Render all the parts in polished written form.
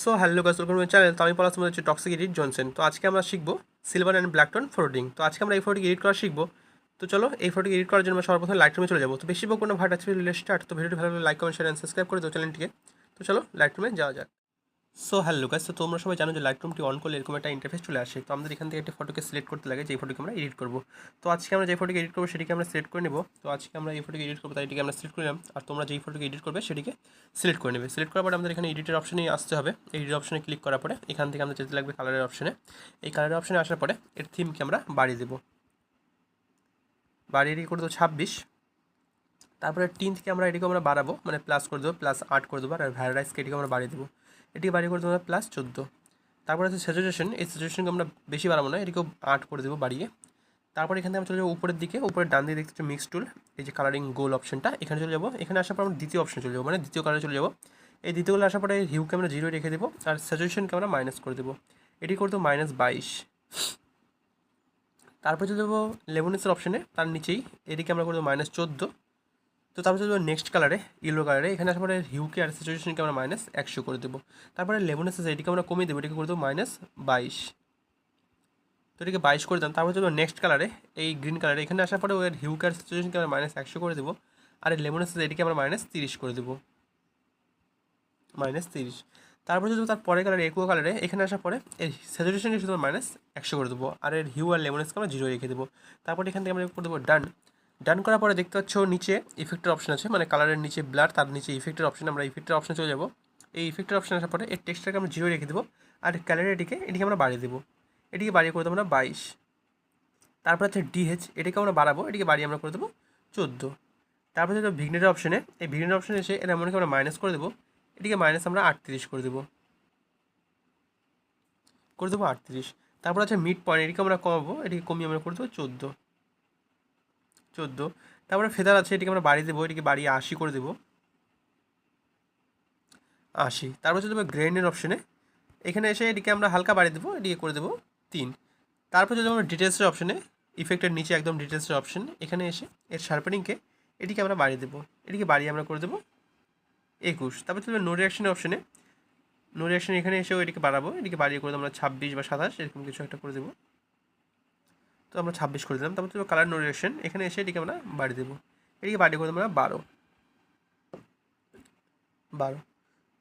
So hello guys, welcome to my channel. তো আমি পড়াশোনা হচ্ছে টক্সিক এডিট জনসন। তো আজকে আমরা শিখবো সিলভার অ্যান্ড ব্ল্যাক টোন ফটোটিং। তো আজকে আমরা এই ফটোটিকে এডিট করা শিখবো। তো চলো এই ফটোটিকে এডিট করার জন্য আমরা সর্বপ্রথম লাইট রুমে চলে যাবো। তো বেশি কোনো ভাট আছে স্টার্ট। তো ভিডিওটি ভালো লাগলে like comment share and subscribe করে দাও চ্যানেলটিকে। তো চলো লাইট রুমে যাওয়া যাক। সো হ্যালো গাইস, তো তোমরা সবাই জানো যে লাইট রুমটি অন করলে এরকম একটা ইন্টারফেস চলে আসে। তো আমাদের এখান থেকে একটা ফটোকে সিলেক্ট করতে লাগে, যেই ফটোকে আমরা এডিট করবো। তো আজকে আমরা যে ফটোকে এডিট করবো সেটিকে আমরা সিলেক্ট করে নেব। তো আজকে আমরা এই ফটোকে এডিট করবো, তাই এটিকে আমরা সিলেক্ট করে নিলাম। আর তোমরা যেই ফটোকে এডিট করবে সেটিকে সিলেক্ট করে নেবে। সিলেক্ট করার পরে আমাদের এখানে এডিটের অপশনে আসতে হবে। এডিট অপশনে ক্লিক করার পরে এখান থেকে আমাদের যেতে লাগবে কালারের অপশনে। এই কালারের অপশনে আসার পরে এর থিমকে আমরা বাড়িয়ে দেবো। বাড়িয়ে করে দেবো 26। তারপরে টিন থেকে আমরা এটিকে আমরা বাড়াবো, মানে প্লাস করে দেবো, +8 করে দেবো। আর ভ্যারাইজকে এটিকে আমরা বাড়িয়ে দেবো। এটিকে বাড়িয়ে করে দেবো +14। তারপরে আছে স্যাচুরেশন। এই স্যাচুরেশনকে আমরা বেশি বাড়াবো না, এটিকেও 8 করে দেবো বাড়িয়ে। তারপর এখান থেকে আমরা চলে যাবো উপরের দিকে। উপরের ডান দিকে দেখতে হচ্ছে মিক্স টুল, এই যে কালারিং গোল অপশনটা, এখানে চলে যাবো। এখানে আসার পর আমরা দ্বিতীয় অপশনে চলে যাবো, মানে দ্বিতীয় কালারে চলে যাবো। এই দ্বিতীয় কালারে আসার পরে হিউকে আমরা 0 রেখে দেবো, আর স্যাচুরেশনকে আমরা মাইনাস করে দেবো। এটি করে দেবো -22। তারপর চলে যাবো লেমনেসের অপশনে, তার নিচেই এটিকে আমরা করে দেবো -14। তো তারপর চলে যাবো নেক্সট কালারে, ইয়েলো কালারে। এখানে আসার পরে হিউকে আর স্যাচুরেশনকে আমরা -100 করে দেবো। তারপরে লেমনেস আছে, এটিকে আমরা কমিয়ে দেবো, এটিকে করে দেবো -22। তো এটিকে 22 করে দিলাম। তারপর চলো নেক্সট কালারে, এই গ্রিন কালারে। এখানে আসার পরে ওর হিউকার সিচুয়েশনকে আমরা -100 করে দেবো। আর এই লেমন আছে, এটিকে আমরা -30 করে দেবো, -30। তারপর যদি তার পরের কালারে একুয়া কালারে, এখানে আসার পরে এই স্যাচুরেশনকে শুধু -100 করে দেবো। আর এর হিউ আর লেমনেসকে আমরা 0 রেখে দেবো। তারপর এখান থেকে আমরা করে দেবো ডান। ডান করার পরে দেখতে পাচ্ছ নিচে ইফেক্টের অপশন আছে, মানে কালারের নিচে ব্লার, তার নিচে ইফেক্টের অপশন। আমরা ইফেক্টের অপশনে চলে যাবো। এই ইফেক্টের অপশন আসার পরে এর টেক্সটটাকে আমরা 0 রেখে দেবো। আর কালারের এটিকে আমরা বাড়িয়ে দেবো। এটিকে বাড়িয়ে করে দেবো আমরা 22। তারপর হচ্ছে ডিএইচ, এটিকে আমরা বাড়াবো, এটিকে বাড়িয়ে আমরা করে দেবো 14। তারপর হচ্ছে ভিগনেটের অপশনে, এই ভিগনেটের অপশনে এসে এটা মনে আমরা মাইনাস করে দেবো। এটিকে আমরা 38 করে দেবো, 38। তারপর হচ্ছে মিড পয়েন্ট, এটিকে আমরা কমাবো, এটিকে কমিয়ে আমরা করে দেবো 14। তারপরে ফেদার আছে, এটিকে আমরা বাড়িয়ে দেবো, এটিকে বাড়িয়ে 80 করে দেবো, 80। তারপর হচ্ছে দেবো গ্রেনের অপশনে, এখানে এসে এটিকে আমরা হালকা বাড়িয়ে দেবো, এটিকে করে দেবো 3। তারপর যদি আমরা ডিটেলসের অপশনে, ইফেক্টের নিচে একদম ডিটেলসের অপশন, এখানে এসে এর শার্পেনিংকে এটিকে আমরা বাড়িয়ে দেবো, এটিকে বাড়িয়ে আমরা করে দেবো 21। তারপর চলবে নো রিয়াকশনের অপশনে, নো রিয়াকশন এখানে এসেও এটিকে বাড়াবো, এটিকে বাড়িয়ে করে আমরা 26 বা 27 এরকম কিছু একটা করে দেবো। তো আমরা 26 করে দিলাম। তারপর চলবে কালার নো রিয়াকশন, এখানে এসে এটিকে আমরা বাড়িয়ে দেবো, এটিকে বাড়িয়ে করে আমরা 12।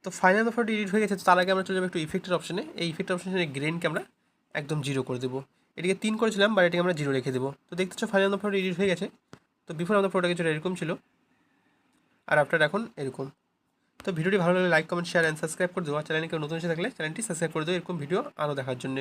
তো ফাইনাল ফটো এডিট হয়ে গেছে। তো তার আগে আমরা চলে যাবো একটু ইফেক্টের অপশনে। এই ইফেক্টের অপশনে গ্রেনকে আমরা একদম 0 করে দেবো, এটিকে 3 করেছিলাম, বা এটিকে আমরা 0 রেখে দেবো। তো দেখতে পাচ্ছ ফাইনাল ফটো এডিট হয়ে গেছে। তো বিফোর আমাদের ফটোটা কিছুটা এরকম ছিল, আর আফটার এখন এরকম। তো ভিডিওটি ভালো লাগলে like comment share and subscribe করে দেবো। আর চ্যানেলকে নতুন এসে থাকলে চ্যানেলটি সাবস্ক্রাইব করে দেবো, এরকম ভিডিও আরও দেখার জন্য।